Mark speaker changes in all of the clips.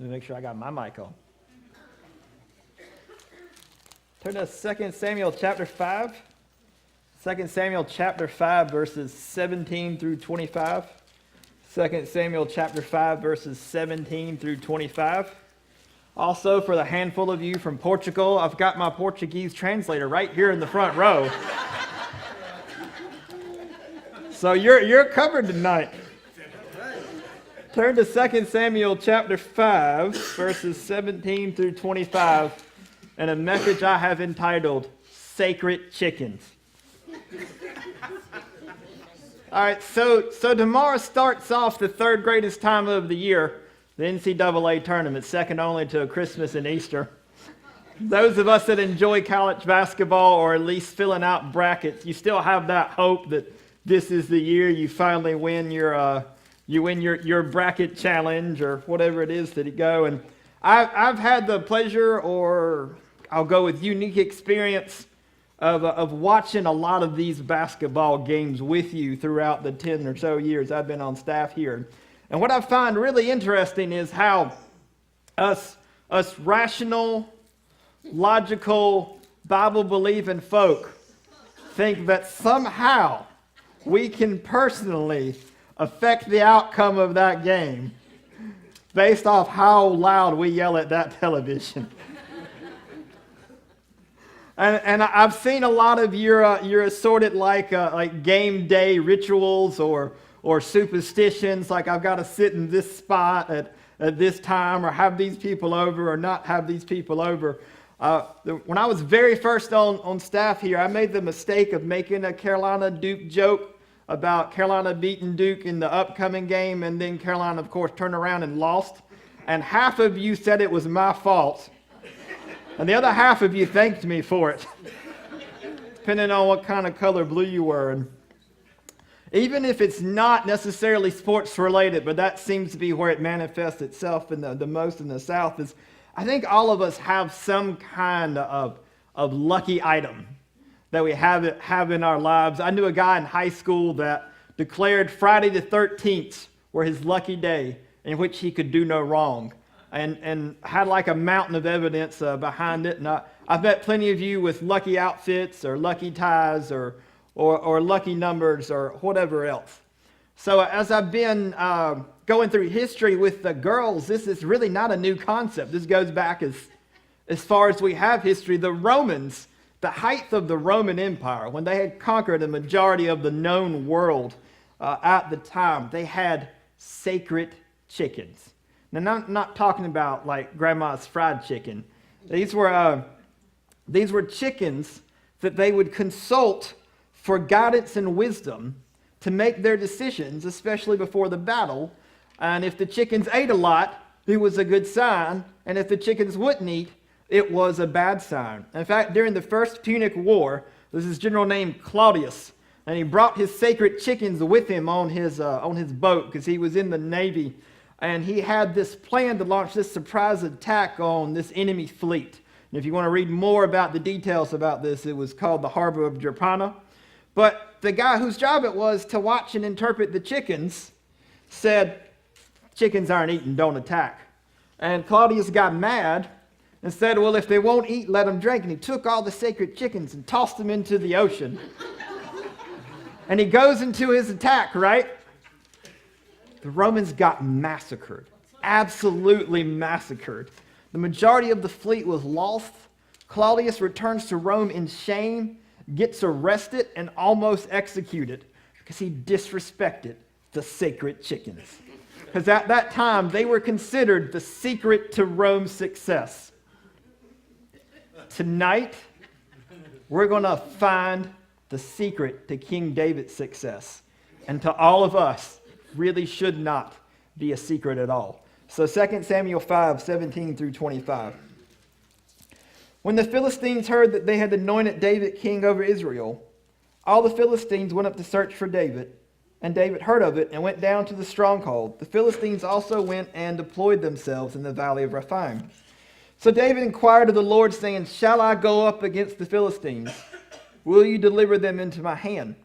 Speaker 1: Let me make sure I got my mic on. Turn to 2 Samuel chapter 5. 2 Samuel chapter 5, verses 17 through 25. 2 Samuel chapter 5, verses 17 through 25. Also, for the handful of you from Portugal, I've got my Portuguese translator right here in the front row. So you're covered tonight. Turn to 2 Samuel chapter 5, verses 17 through 25, and a message I have entitled, Sacred Chickens. All right, so tomorrow starts off the third greatest time of the year, the NCAA tournament, second only to Christmas and Easter. Those of us that enjoy college basketball, or at least filling out brackets, you still have that hope that this is the year you finally win your bracket challenge or whatever it is that you go. And I've had the pleasure, or I'll go with unique experience of watching a lot of these basketball games with you throughout the 10 or so years I've been on staff here. And what I find really interesting is how us rational, logical, Bible-believing folk think that somehow we can personally affect the outcome of that game based off how loud we yell at that television. And I've seen a lot of your assorted like game day rituals or superstitions, like I've got to sit in this spot at this time, or have these people over, or not have these people over. When I was very first on staff here, I made the mistake of making a Carolina Duke joke about Carolina beating Duke in the upcoming game, and then Carolina, of course, turned around and lost. And half of you said it was my fault, and the other half of you thanked me for it, depending on what kind of color blue you were. And even if it's not necessarily sports related, but that seems to be where it manifests itself in the most in the South, is I think all of us have some kind of lucky item that we have in our lives. I knew a guy in high school that declared Friday the 13th were his lucky day in which he could do no wrong, and had like a mountain of evidence behind it. And I've met plenty of you with lucky outfits or lucky ties or lucky numbers or whatever else. So as I've been going through history with the girls, this is really not a new concept. This goes back as far as we have history. The Romans, the height of the Roman Empire, when they had conquered a majority of the known world at the time, they had sacred chickens. Now, I'm not talking about like grandma's fried chicken. These were chickens that they would consult for guidance and wisdom to make their decisions, especially before the battle. And if the chickens ate a lot, it was a good sign. And if the chickens wouldn't eat, it was a bad sign. In fact, during the First Punic War, there was this general named Claudius, and he brought his sacred chickens with him on his boat because he was in the Navy. And he had this plan to launch this surprise attack on this enemy fleet. And if you want to read more about the details about this, it was called the Harbor of Drepana. But the guy whose job it was to watch and interpret the chickens said, chickens aren't eating, don't attack. And Claudius got mad and said, well, if they won't eat, let them drink. And he took all the sacred chickens and tossed them into the ocean. And he goes into his attack, right? The Romans got massacred, absolutely massacred. The majority of the fleet was lost. Claudius returns to Rome in shame, gets arrested, and almost executed because he disrespected the sacred chickens. Because at that time, they were considered the secret to Rome's success. Tonight, we're going to find the secret to King David's success. And to all of us, really should not be a secret at all. So 2 Samuel 5, 17 through 25. When the Philistines heard that they had anointed David king over Israel, all the Philistines went up to search for David. And David heard of it and went down to the stronghold. The Philistines also went and deployed themselves in the valley of Rephaim. So David inquired of the Lord, saying, shall I go up against the Philistines? Will you deliver them into my hand?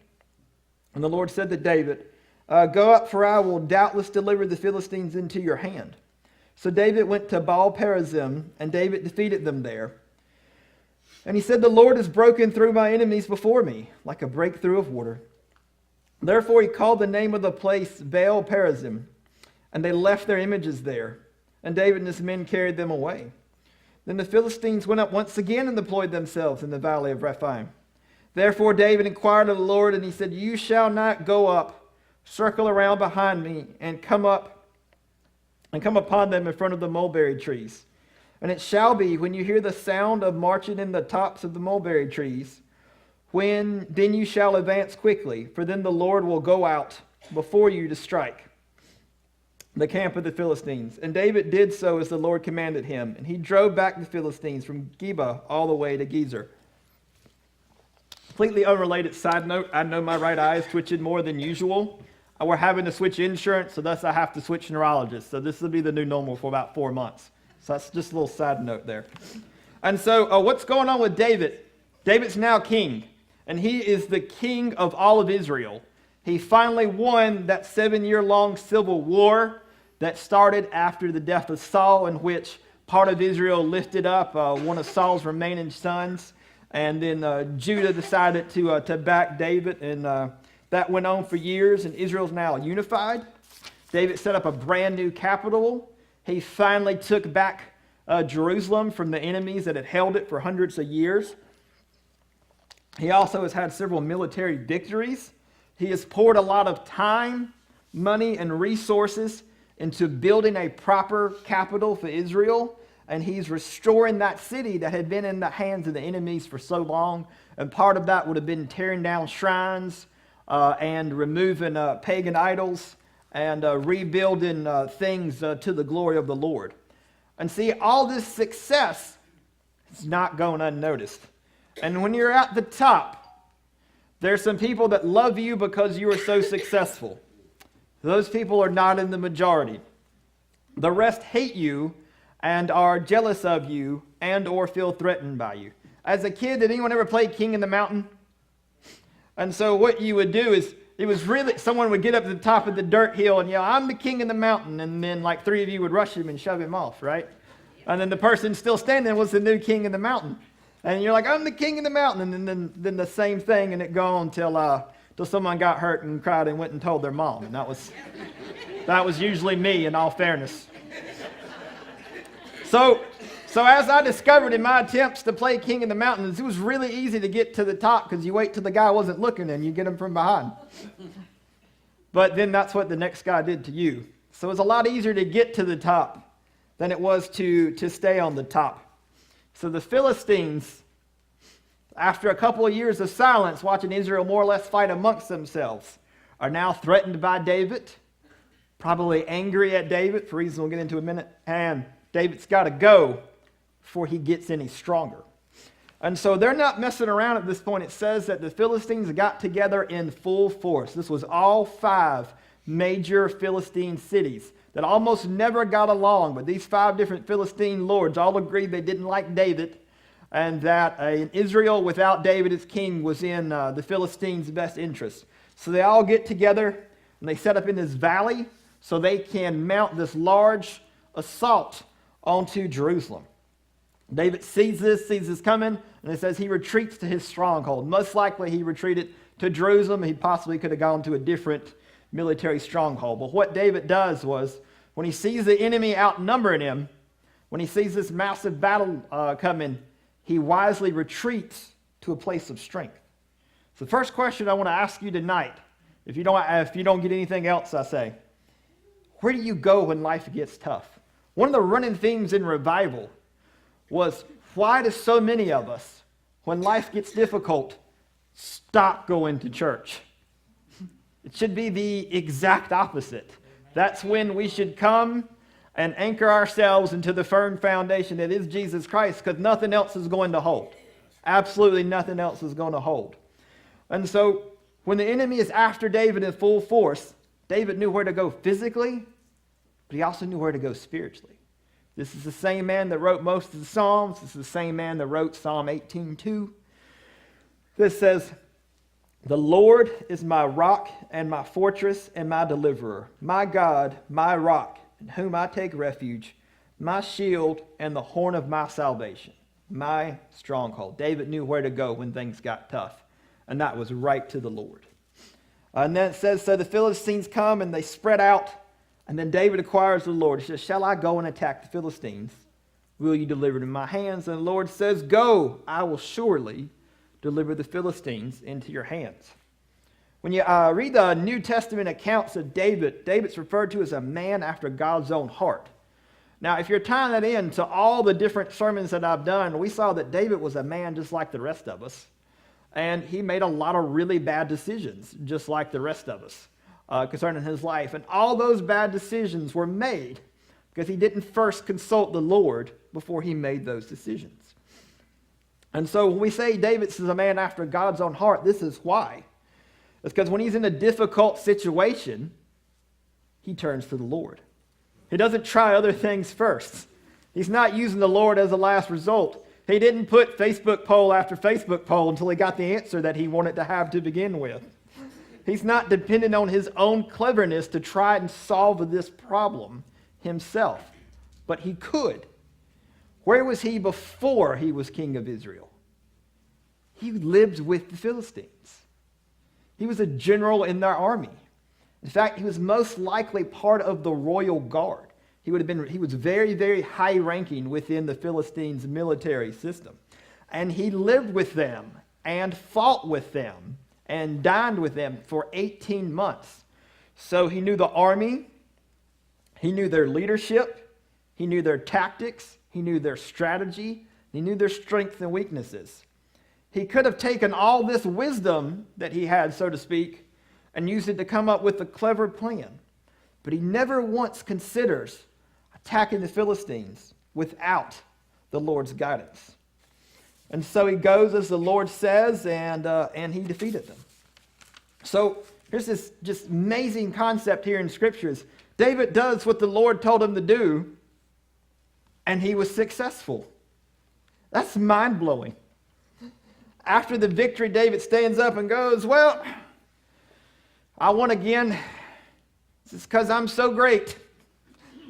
Speaker 1: And the Lord said to David, go up, for I will doubtless deliver the Philistines into your hand. So David went to Baal-perazim, and David defeated them there. And he said, "The Lord has broken through my enemies before me, like a breakthrough of water." Therefore he called the name of the place Baal-perazim, and they left their images there. And David and his men carried them away. Then the Philistines went up once again and deployed themselves in the valley of Rephaim. Therefore David inquired of the Lord, and he said, "You shall not go up, circle around behind me, and come upon them in front of the mulberry trees. And it shall be, when you hear the sound of marching in the tops of the mulberry trees, then you shall advance quickly, for then the Lord will go out before you to strike the camp of the Philistines." And David did so as the Lord commanded him, and he drove back the Philistines from Geba all the way to Gezer. Completely unrelated side note, I know my right eye is twitching more than usual. We're having to switch insurance, so thus I have to switch neurologists. So this will be the new normal for about 4 months. So that's just a little side note there. And so what's going on with David? David's now king, and he is the king of all of Israel. He finally won that 7-year-long civil war that started after the death of Saul, in which part of Israel lifted up one of Saul's remaining sons, and then Judah decided to back David, and that went on for years, and Israel's now unified. David set up a brand new capital. He finally took back Jerusalem from the enemies that had held it for hundreds of years. He also has had several military victories. He has poured a lot of time, money, and resources into building a proper capital for Israel, and he's restoring that city that had been in the hands of the enemies for so long. And part of that would have been tearing down shrines, and removing pagan idols, and rebuilding things to the glory of the Lord. And see, all this success is not going unnoticed. And when you're at the top, there's some people that love you because you are so successful. Those people are not in the majority. The rest hate you and are jealous of you and or feel threatened by you. As a kid, did anyone ever play King in the Mountain? And so what you would do is, someone would get up to the top of the dirt hill and yell, "I'm the king of the mountain," and then like 3 of you would rush him and shove him off, right? And then the person still standing was the new king of the mountain. And you're like, "I'm the king of the mountain," and then the same thing, and it go on till someone got hurt and cried and went and told their mom. And that was usually me, in all fairness. So as I discovered in my attempts to play King of the Mountains, it was really easy to get to the top because you wait till the guy wasn't looking and you get him from behind. But then that's what the next guy did to you. So it was a lot easier to get to the top than it was to stay on the top. So the Philistines, after a couple of years of silence, watching Israel more or less fight amongst themselves, are now threatened by David, probably angry at David, for reasons we'll get into in a minute, and David's got to go before he gets any stronger. And so they're not messing around at this point. It says that the Philistines got together in full force. This was all 5 major Philistine cities that almost never got along, but these 5 different Philistine lords all agreed they didn't like David, and that Israel without David as king was in the Philistines' best interest. So they all get together, and they set up in this valley so they can mount this large assault onto Jerusalem. David sees this coming, and it says he retreats to his stronghold. Most likely he retreated to Jerusalem. He possibly could have gone to a different military stronghold. But what David does was, when he sees the enemy outnumbering him, when he sees this massive battle coming, he wisely retreats to a place of strength. So the first question I want to ask you tonight, if you don't get anything else, I say, where do you go when life gets tough? One of the running themes in revival was, why do so many of us, when life gets difficult, stop going to church? It should be the exact opposite. That's when we should come and anchor ourselves into the firm foundation that is Jesus Christ, because nothing else is going to hold. Absolutely nothing else is going to hold. And so when the enemy is after David in full force, David knew where to go physically, but he also knew where to go spiritually. This is the same man that wrote most of the Psalms. This is the same man that wrote Psalm 18:2. This says, "The Lord is my rock and my fortress and my deliverer, my God, my rock, in whom I take refuge, my shield and the horn of my salvation, my stronghold. David knew where to go when things got tough, and that was right to the Lord. And then it says, so the Philistines come and they spread out, and then David inquires of the Lord. He says, shall I go and attack the Philistines? Will you deliver them in my hands? And the Lord says, go, I will surely deliver the Philistines into your hands. When you read the New Testament accounts of David, David's referred to as a man after God's own heart. Now, if you're tying that into all the different sermons that I've done, we saw that David was a man just like the rest of us. And he made a lot of really bad decisions, just like the rest of us, concerning his life. And all those bad decisions were made because he didn't first consult the Lord before he made those decisions. And so when we say David is a man after God's own heart, this is why. It's because when he's in a difficult situation, he turns to the Lord. He doesn't try other things first. He's not using the Lord as a last result. He didn't put Facebook poll after Facebook poll until he got the answer that he wanted to have to begin with. He's not dependent on his own cleverness to try and solve this problem himself. But he could. Where was he before he was king of Israel? He lived with the Philistines. He was a general in their army. In fact, he was most likely part of the royal guard. He was very, very high ranking within the Philistines' military system. And he lived with them and fought with them and dined with them for 18 months. So he knew the army, he knew their leadership, he knew their tactics, he knew their strategy, he knew their strengths and weaknesses. He could have taken all this wisdom that he had, so to speak, and used it to come up with a clever plan. But he never once considers attacking the Philistines without the Lord's guidance. And so he goes as the Lord says, and he defeated them. So here's this just amazing concept here in Scriptures. David does what the Lord told him to do, and he was successful. That's mind-blowing. After the victory, David stands up and goes, well, I won again. It's because I'm so great.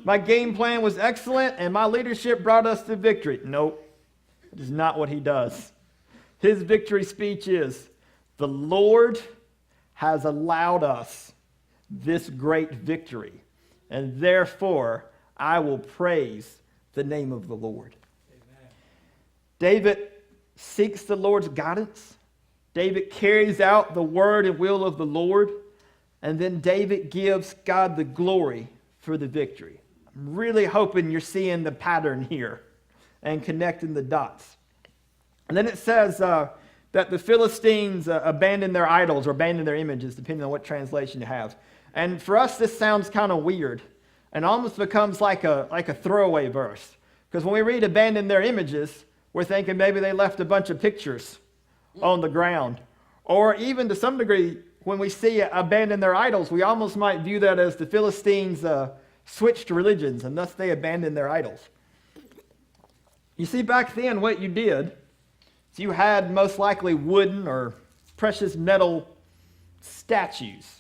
Speaker 1: My game plan was excellent, and my leadership brought us to victory. Nope, that is not what he does. His victory speech is, the Lord has allowed us this great victory, and therefore I will praise the name of the Lord. Amen. David seeks the Lord's guidance. David carries out the word and will of the Lord, and then David gives God the glory for the victory. I'm really hoping you're seeing the pattern here and connecting the dots. And then it says that the Philistines abandoned their idols or abandoned their images, depending on what translation you have. And for us, this sounds kind of weird and almost becomes like a throwaway verse. Because when we read abandon their images, we're thinking maybe they left a bunch of pictures on the ground. Or even to some degree, when we see abandon their idols, we almost might view that as the Philistines switched religions, and thus they abandoned their idols. You see, back then what you did is you had most likely wooden or precious metal statues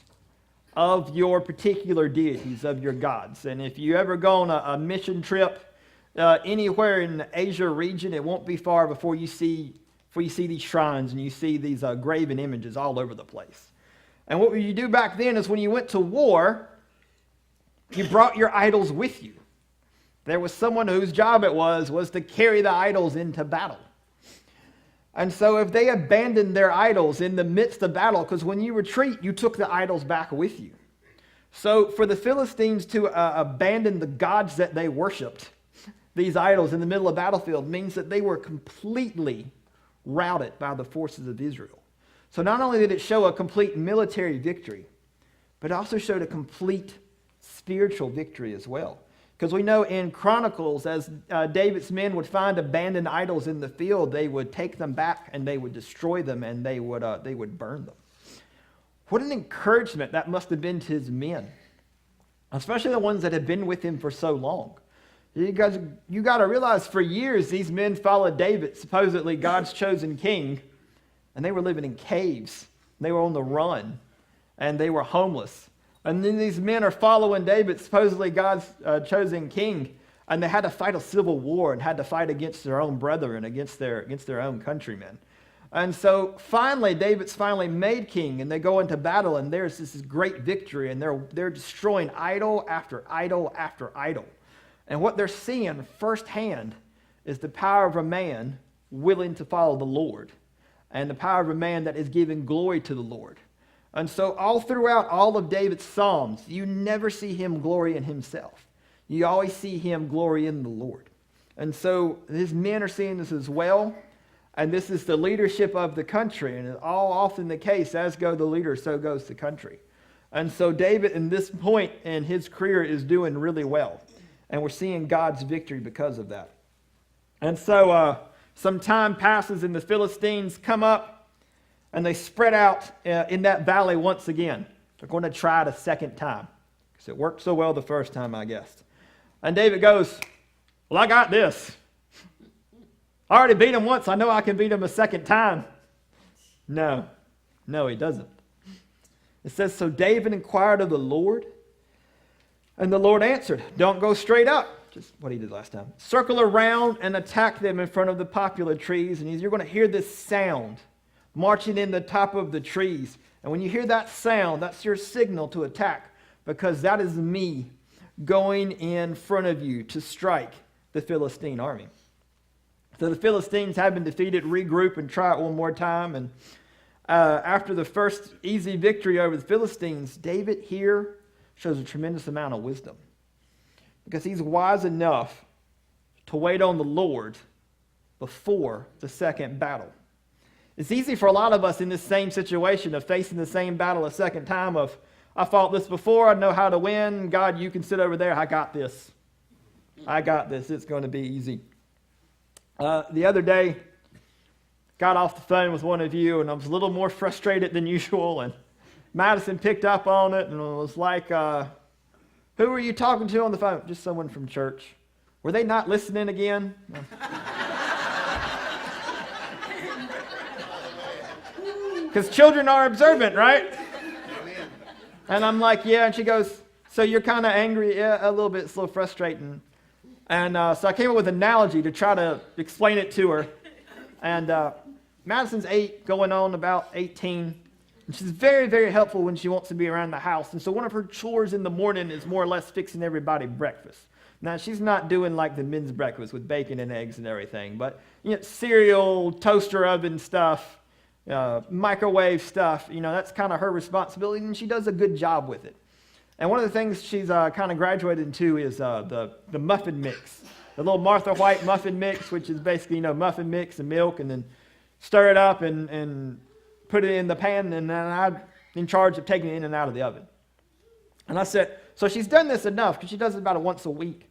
Speaker 1: of your particular deities, of your gods. And if you ever go on a mission trip anywhere in the Asia region, it won't be far before you see these shrines and you see these graven images all over the place. And what you do back then is when you went to war, you brought your idols with you. There was someone whose job it was to carry the idols into battle. And so if they abandoned their idols in the midst of battle, because when you retreat, you took the idols back with you. So for the Philistines to abandon the gods that they worshipped, these idols in the middle of the battlefield, means that they were completely routed by the forces of Israel. So not only did it show a complete military victory, but it also showed a complete spiritual victory as well. Because we know in Chronicles, as David's men would find abandoned idols in the field, they would take them back and they would destroy them and they would burn them. What an encouragement that must have been to his men, especially the ones that had been with him for so long. You got to realize for years these men followed David, supposedly God's chosen king, and they were living in caves. They were on the run, and they were homeless. And then these men are following David, supposedly God's chosen king, And they had to fight a civil war and had to fight against their own brethren, against their own countrymen. And so finally, David's finally made king, and they go into battle, and there's this great victory, and they're destroying idol after idol after idol. And what they're seeing firsthand is the power of a man willing to follow the Lord, and the power of a man that is giving glory to the Lord. And so all throughout all of David's Psalms, you never see him glory in himself. You always see him glory in the Lord. And so his men are seeing this as well. And this is the leadership of the country. And it's all often the case, as go the leaders, so goes the country. And so David, in this point in his career, is doing really well. And we're seeing God's victory because of that. And so some time passes and the Philistines come up and they spread out in that valley once again. They're going to try it a second time. Because it worked so well the first time, I guess. And David goes, well, I got this. I already beat him once. I know I can beat him a second time. No, he doesn't. It says, so David inquired of the Lord, and the Lord answered, don't go straight up. Just what he did last time. Circle around and attack them in front of the poplar trees, and you're going to hear this sound marching in the top of the trees. And when you hear that sound, that's your signal to attack, because that is me going in front of you to strike the Philistine army. So the Philistines have been defeated, regroup, and try it one more time. And after the first easy victory over the Philistines, David here shows a tremendous amount of wisdom. Because he's wise enough to wait on the Lord before the second battle. It's easy for a lot of us in this same situation of facing the same battle a second time of, I fought this before, I know how to win. God, you can sit over there. I got this. It's going to be easy. The other day, got off the phone with one of you, and I was a little more frustrated than usual, and Madison picked up on it and was like, who were you talking to on the phone? Just someone from church. Were they not listening again? No. Because children are observant, right? And I'm like, yeah, and she goes, so you're kind of angry? Yeah, a little bit, it's a little frustrating. And so I came up with an analogy to try to explain it to her. And Madison's 8, going on about 18. And she's very, very helpful when she wants to be around the house. And so one of her chores in the morning is more or less fixing everybody breakfast. Now, she's not doing like the men's breakfast with bacon and eggs and everything. But cereal, toaster oven stuff, microwave stuff, that's kind of her responsibility. And she does a good job with it. And one of the things she's kind of graduated into is the muffin mix. The little Martha White muffin mix, which is basically, muffin mix and milk, and then stir it up and put it in the pan, and then I'm in charge of taking it in and out of the oven. And I said, so she's done this enough, because she does it about once a week.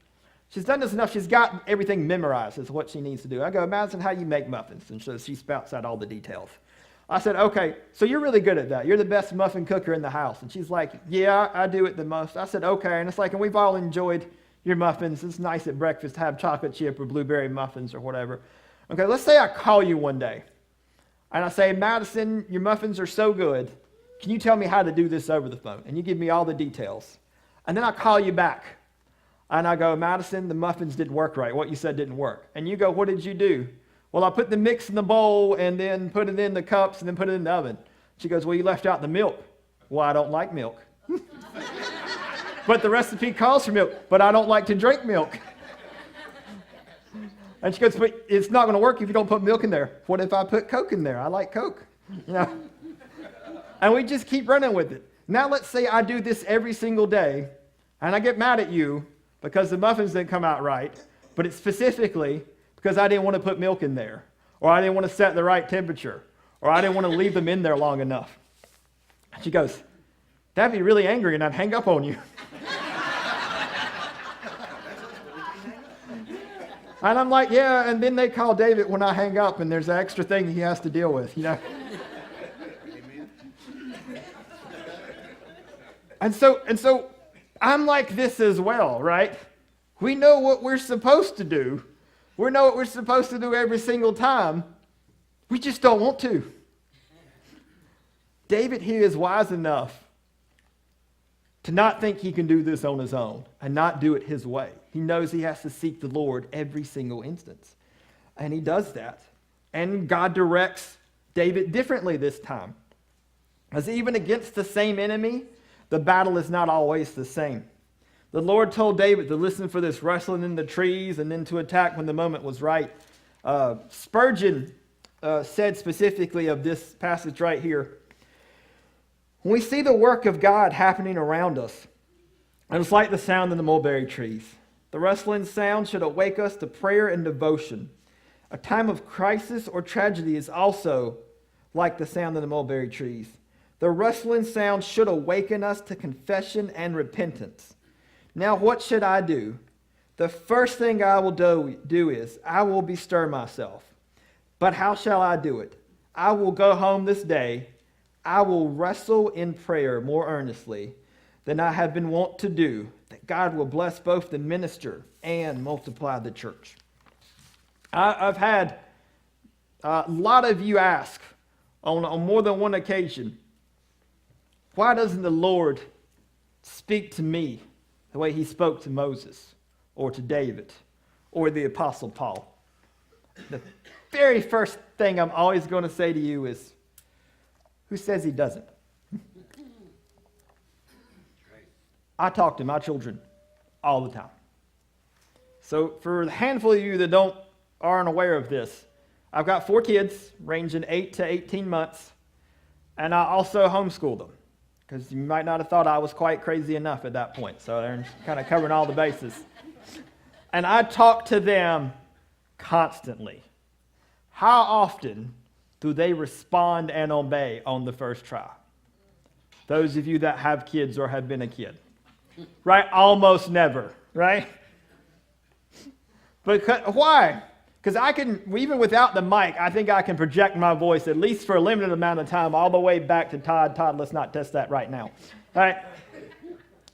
Speaker 1: She's done this enough, she's got everything memorized as what she needs to do. I go, Madison, how you make muffins? And so she spouts out all the details. I said, okay, so you're really good at that. You're the best muffin cooker in the house. And she's like, yeah, I do it the most. I said, okay. And it's like, and we've all enjoyed your muffins. It's nice at breakfast to have chocolate chip or blueberry muffins or whatever. Okay, let's say I call you one day. And I say, Madison, your muffins are so good. Can you tell me how to do this over the phone? And you give me all the details. And then I call you back. And I go, Madison, the muffins didn't work right. What you said didn't work. And you go, what did you do? Well, I put the mix in the bowl and then put it in the cups and then put it in the oven. She goes, well, you left out the milk. Well, I don't like milk. But the recipe calls for milk, but I don't like to drink milk. And she goes, but it's not going to work if you don't put milk in there. What if I put Coke in there? I like Coke. And we just keep running with it. Now let's say I do this every single day and I get mad at you because the muffins didn't come out right, but it's specifically because I didn't want to put milk in there, or I didn't want to set the right temperature, or I didn't want to leave them in there long enough. She goes, that'd be really angry, and I'd hang up on you. And I'm like, yeah, and then they call David when I hang up, and there's an extra thing he has to deal with, And so I'm like this as well, right? We know what we're supposed to do. We know what we're supposed to do every single time. We just don't want to. David here is wise enough to not think he can do this on his own and not do it his way. He knows he has to seek the Lord every single instance. And he does that. And God directs David differently this time. As even against the same enemy, the battle is not always the same. The Lord told David to listen for this rustling in the trees and then to attack when the moment was right. Spurgeon said specifically of this passage right here, when we see the work of God happening around us, and it's like the sound in the mulberry trees. The rustling sound should awake us to prayer and devotion. A time of crisis or tragedy is also like the sound in the mulberry trees. The rustling sound should awaken us to confession and repentance. Now, what should I do? The first thing I will do is I will bestir myself. But how shall I do it? I will go home this day. I will wrestle in prayer more earnestly than I have been wont to do, that God will bless both the minister and multiply the church. I've had a lot of you ask on more than one occasion, why doesn't the Lord speak to me the way he spoke to Moses or to David or the Apostle Paul? The very first thing I'm always going to say to you is, who says he doesn't? I talk to my children all the time. So for the handful of you that aren't aware of this, I've got 4 kids ranging 8 to 18 months, and I also homeschool them because you might not have thought I was quite crazy enough at that point. So they're kind of covering all the bases. And I talk to them constantly. How often do they respond and obey on the first try? Those of you that have kids or have been a kid. Right? Almost never, right? Why? Because I can, even without the mic, I think I can project my voice, at least for a limited amount of time, all the way back to Todd. Todd, let's not test that right now. All right?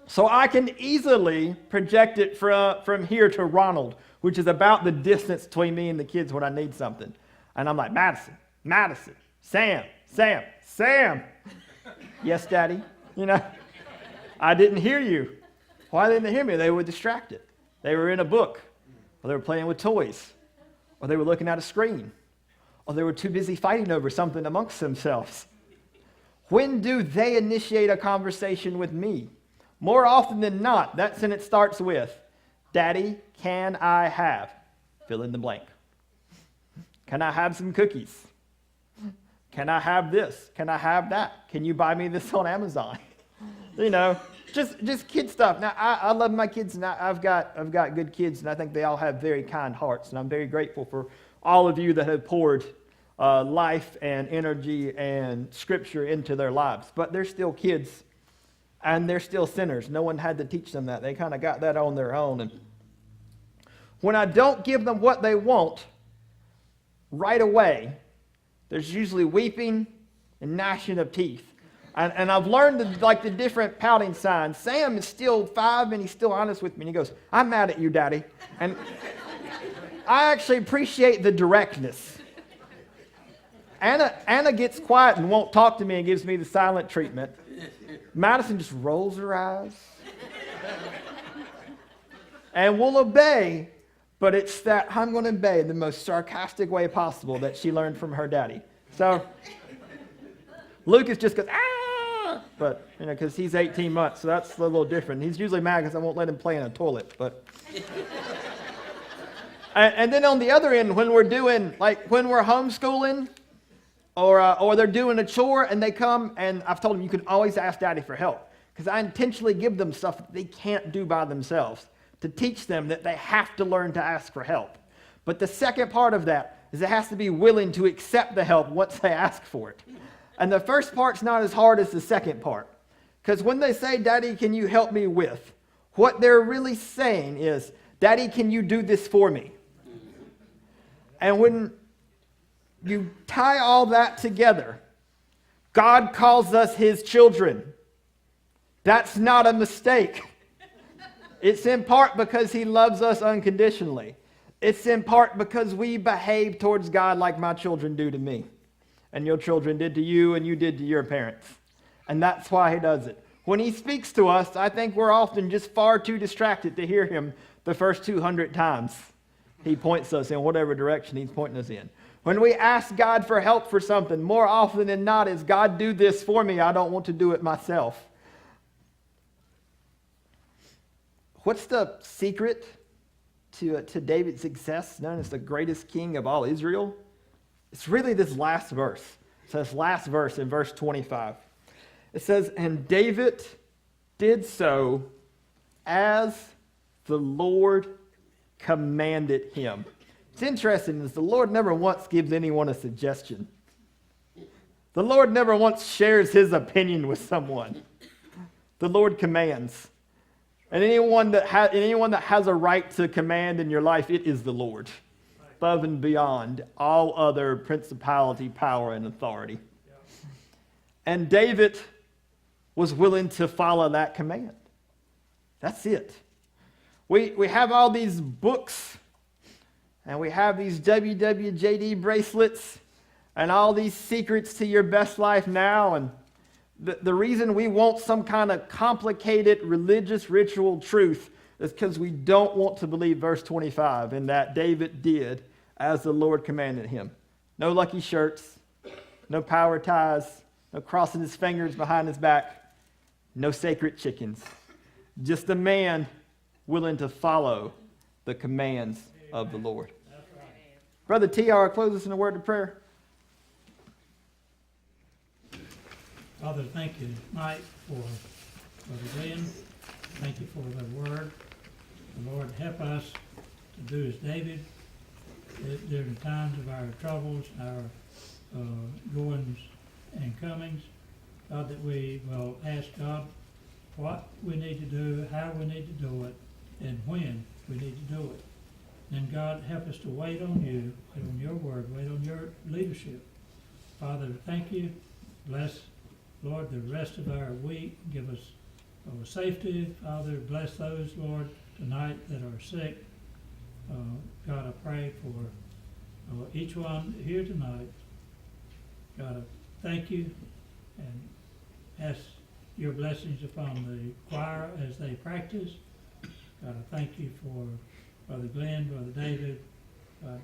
Speaker 1: So I can easily project it from here to Ronald, which is about the distance between me and the kids when I need something. And I'm like, Madison, Sam. Yes, Daddy. I didn't hear you. Why didn't they hear me? They were distracted. They were in a book, or they were playing with toys, or they were looking at a screen, or they were too busy fighting over something amongst themselves. When do they initiate a conversation with me? More often than not, that sentence starts with, Daddy, can I have? Fill in the blank. Can I have some cookies? Can I have this? Can I have that? Can you buy me this on Amazon? Just kid stuff. Now, I love my kids, and I've got good kids, and I think they all have very kind hearts, and I'm very grateful for all of you that have poured life and energy and scripture into their lives. But they're still kids, and they're still sinners. No one had to teach them that. They kind of got that on their own. And when I don't give them what they want right away, there's usually weeping and gnashing of teeth. And I've learned the different pouting signs. Sam is still 5, and he's still honest with me. And he goes, I'm mad at you, Daddy. And I actually appreciate the directness. Anna gets quiet and won't talk to me and gives me the silent treatment. Madison just rolls her eyes. And will obey, but it's that I'm going to obey in the most sarcastic way possible that she learned from her daddy. So Lucas just goes, but, because he's 18 months, so that's a little different. He's usually mad because I won't let him play in a toilet, but. And then on the other end, when we're homeschooling, or they're doing a chore and they come, and I've told them you can always ask Daddy for help, because I intentionally give them stuff that they can't do by themselves to teach them that they have to learn to ask for help. But the second part of that is it has to be willing to accept the help once they ask for it. And the first part's not as hard as the second part. Because when they say, Daddy, can you help me with? What they're really saying is, Daddy, can you do this for me? And when you tie all that together, God calls us his children. That's not a mistake. It's in part because he loves us unconditionally. It's in part because we behave towards God like my children do to me. And your children did to you, and you did to your parents. And that's why he does it. When he speaks to us, I think we're often just far too distracted to hear him the first 200 times he points us in whatever direction he's pointing us in. When we ask God for help for something, more often than not is, God, do this for me. I don't want to do it myself. What's the secret to David's success, known as the greatest king of all Israel? It's really this last verse. So this last verse in verse 25. It says, and David did so as the Lord commanded him. It's interesting is the Lord never once gives anyone a suggestion. The Lord never once shares his opinion with someone. The Lord commands. And anyone that has a right to command in your life, it is the Lord. Above and beyond all other principality, power, and authority. And David was willing to follow that command. That's it. We have all these books, and we have these WWJD bracelets, and all these secrets to your best life now. And the reason we want some kind of complicated religious ritual truth is because we don't want to believe verse 25 and that David did as the Lord commanded him. No lucky shirts, no power ties, no crossing his fingers behind his back, no sacred chickens. Just a man willing to follow the commands of the Lord. Brother T.R., close us in a word of prayer.
Speaker 2: Father, thank you tonight for Brother Glenn. Thank you for the word. The Lord, help us to do as David during the times of our troubles, our goings and comings. God, that we will ask God what we need to do, how we need to do it, and when we need to do it. And God, help us to wait on you, wait on your word, wait on your leadership. Father, thank you. Bless, Lord, the rest of our week. Give us safety. Father, bless those, Lord, tonight that are sick. God, I pray for each one here tonight. God, I thank you and ask your blessings upon the choir as they practice. God, I thank you for Brother Glenn, Brother David. God,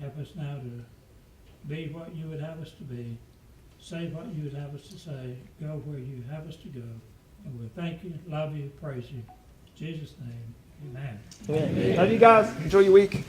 Speaker 2: help us now to be what you would have us to be, say what you would have us to say, go where you have us to go. And we thank you, love you, praise you. In Jesus' name, amen.
Speaker 1: Love you guys. Enjoy your week.